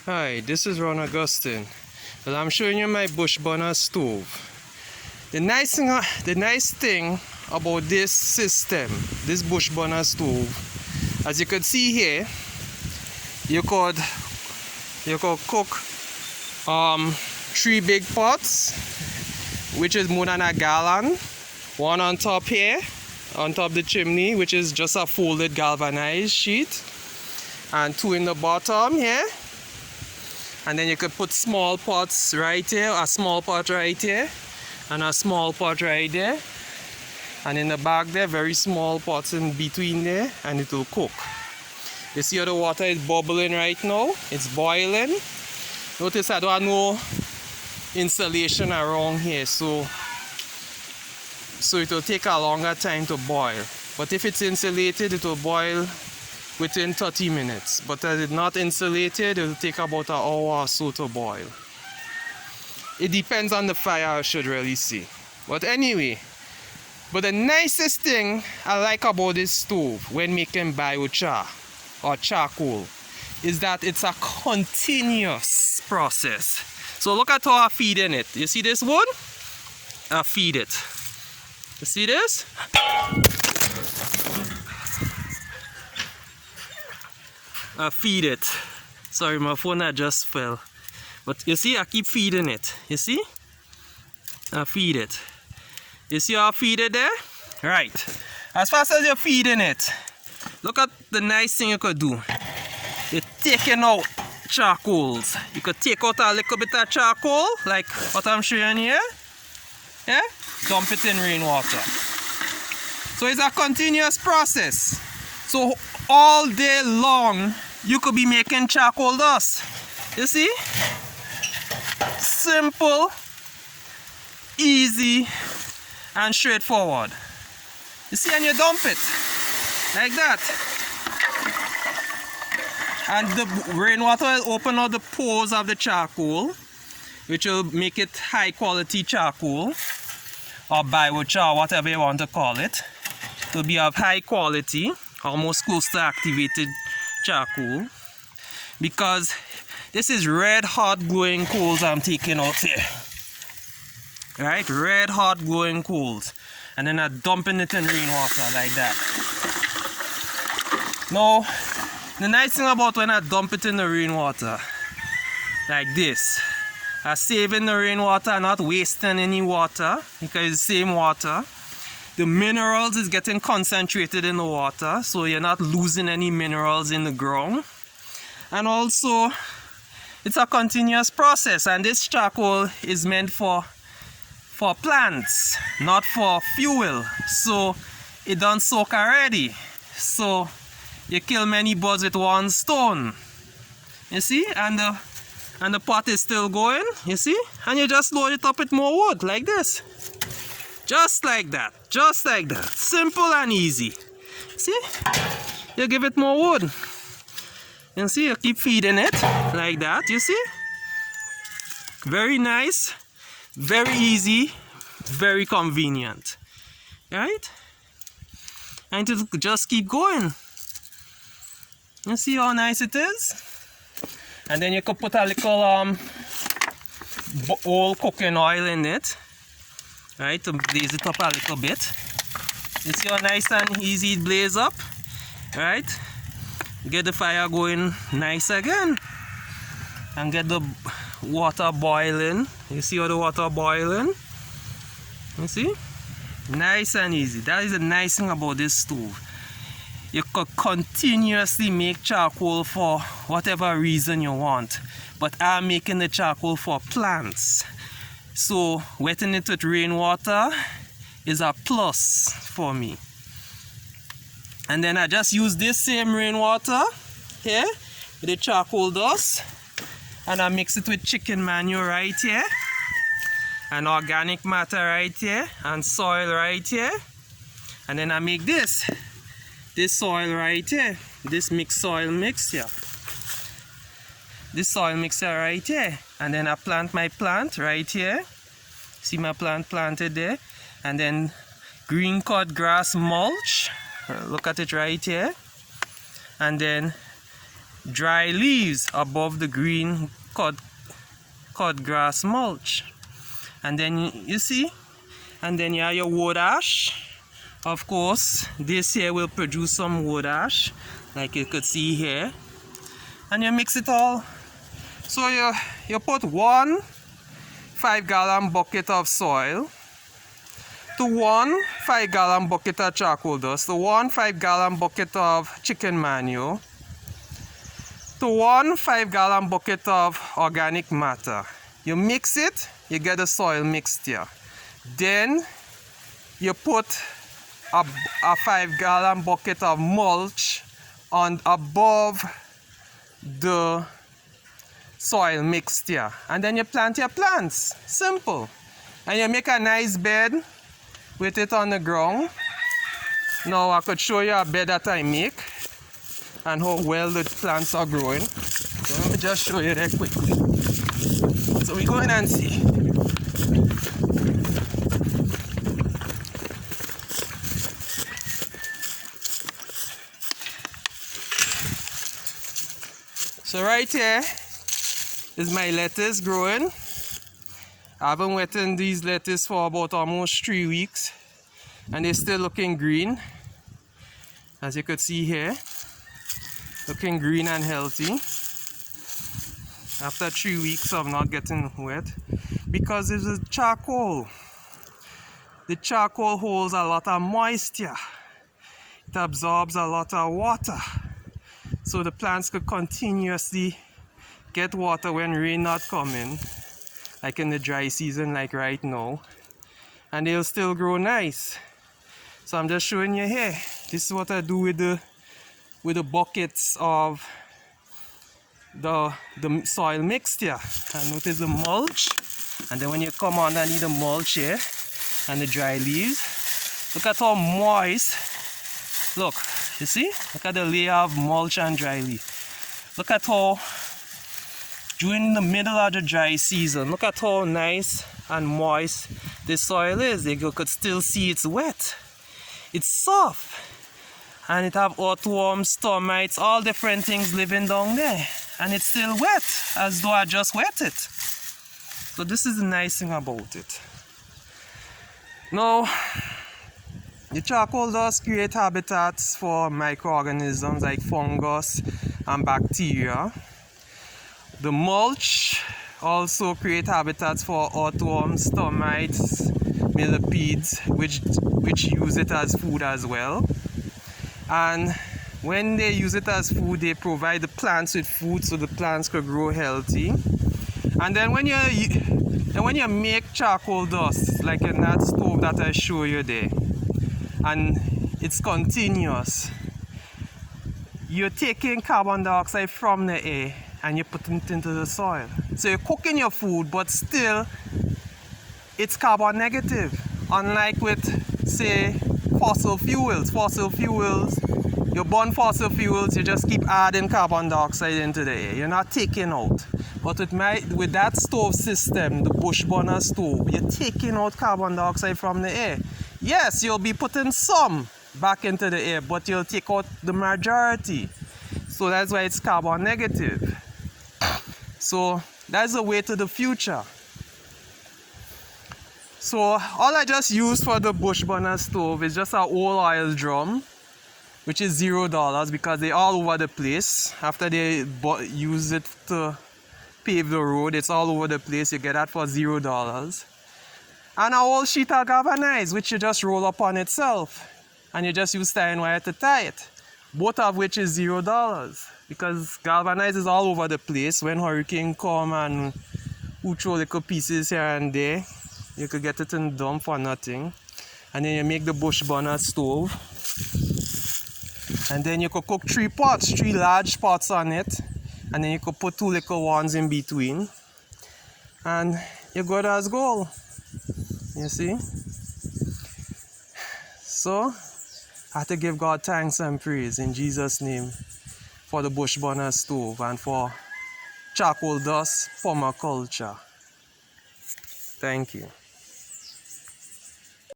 Hi, this is Ron Augustine. Well, I'm showing you my bush burner stove. The nice thing about this system, this bush burner stove, as you could see here, you could cook 3 big pots, which is more than a gallon. One on top here, on top the chimney, which is just a folded galvanized sheet, and 2 in the bottom here. And then you could put small pots right here, a small pot right here, and a small pot right there. And in the back there, very small pots in between there, and it will cook. You see how the water is bubbling right now? It's boiling. Notice I don't have no insulation around here, so it will take a longer time to boil. But if it's insulated, it will boil within 30 minutes. But as it's not insulated, it will take about an hour or so to boil. It depends on the fire, I should really say. But anyway, but the nicest thing I like about this stove when making biochar or charcoal is that it's a continuous process. So look at how I feed in it. You see this wood? I feed it. You see this? I feed it. Sorry, my phone had just fell. But you see, I keep feeding it. You see? I feed it. You see how I feed it there? Right. As fast as you're feeding it, look at the nice thing you could do. You're taking out charcoals. You could take out a little bit of charcoal, like what I'm showing here. Yeah? Dump it in rainwater. So it's a continuous process. So all day long, you could be making charcoal dust. You see? Simple, easy, and straightforward. You see, and you dump it like that. And the rainwater will open out the pores of the charcoal, which will make it high quality charcoal, or biochar, whatever you want to call it. It will be of high quality, almost close to activated charcoal, because this is red hot glowing coals I'm taking out here. Right, red hot glowing coals, and then I'm dumping it in rainwater like that. Now, the nice thing about when I dump it in the rainwater like this, I'm saving the rainwater, not wasting any water, because it's the same water. The minerals is getting concentrated in the water, so you're not losing any minerals in the ground. And also, it's a continuous process, and this charcoal is meant for plants, not for fuel. So it done soak already. So you kill many birds with one stone. You see? And the pot is still going, you see? And you just load it up with more wood, like this. Just like that. Just like that. Simple and easy. See? You give it more wood. You see? You keep feeding it like that. You see? Very nice. Very easy. Very convenient. Right? And to just keep going. You see how nice it is? And then you could put a little old cooking oil in it. Right, to blaze it up a little bit. You see how nice and easy it blaze up? Right? Get the fire going nice again. And get the water boiling. You see how the water boiling? You see? Nice and easy. That is the nice thing about this stove. You could continuously make charcoal for whatever reason you want. But I'm making the charcoal for plants. So wetting it with rainwater is a plus for me. And then I just use this same rainwater here with the charcoal dust, and I mix it with chicken manure right here, and organic matter right here, and soil right here. And then I make this soil right here, this mixed soil mix here. This soil mixer right here, and then I plant my plant right here. See my plant planted there, and then green cut grass mulch. Look at it right here, and then dry leaves above the green cut grass mulch. And then you see, and then you have your wood ash. Of course, this here will produce some wood ash, like you could see here. And you mix it all. So you put 1 5-gallon bucket of soil to 1 5-gallon bucket of charcoal dust, to 1 5-gallon bucket of chicken manure, to 1 5-gallon bucket of organic matter. You mix it, you get the soil mixture. Then you put a 5-gallon bucket of mulch on above the soil mixture, and then you plant your plants. Simple. And you make a nice bed with it on the ground. Now I could show you a bed that I make and how well the plants are growing. So let me just show you that quickly. So we go in and see. So right here is my lettuce growing. I haven't wetted these lettuce for about almost 3 weeks, and they're still looking green, as you could see here, looking green and healthy after 3 weeks of not getting wet, because it's a charcoal. The charcoal holds a lot of moisture. It absorbs a lot of water, so the plants could continuously get water when rain not coming, like in the dry season, like right now, and they'll still grow nice. So I'm just showing you here. This is what I do with the buckets of the soil mixture. And notice the mulch, and then when you come underneath the mulch here and the dry leaves, look at how moist. Look, you see? Look at the layer of mulch and dry leaf. Look at how during the middle of the dry season, look at how nice and moist the soil is. You could still see it's wet. It's soft. And it have earthworms, termites, all different things living down there. And it's still wet, as though I just wet it. So this is the nice thing about it. Now, the charcoal does create habitats for microorganisms like fungus and bacteria. The mulch also create habitats for earthworms, termites, millipedes, which use it as food as well. And when they use it as food, they provide the plants with food so the plants could grow healthy. And then when you make charcoal dust, like in that stove that I show you there, and it's continuous, you're taking carbon dioxide from the air and you're putting it into the soil. So you're cooking your food, but still it's carbon negative. Unlike with, say, fossil fuels. You burn fossil fuels, you just keep adding carbon dioxide into the air. You're not taking out. But with that stove system, the bush burner stove, you're taking out carbon dioxide from the air. Yes, you'll be putting some back into the air, but you'll take out the majority. So that's why it's carbon negative. So that's the way to the future. So all I just used for the bush burner stove is just an old oil drum, which is $0 because they're all over the place. After they use it to pave the road, it's all over the place. You get that for $0. And a whole sheet of galvanize, which you just roll up on itself, and you just use tie and wire to tie it. Both of which is $0, because galvanize is all over the place. When hurricane come and who throw little pieces here and there, you could get it in the dump for nothing. And then you make the bush burner stove, and then you could cook 3 large pots on it, and then you could put 2 little ones in between, and you're good as gold. You see? So I have to give God thanks and praise in Jesus' name for the bush burner stove and for charcoal dust permaculture. Thank you.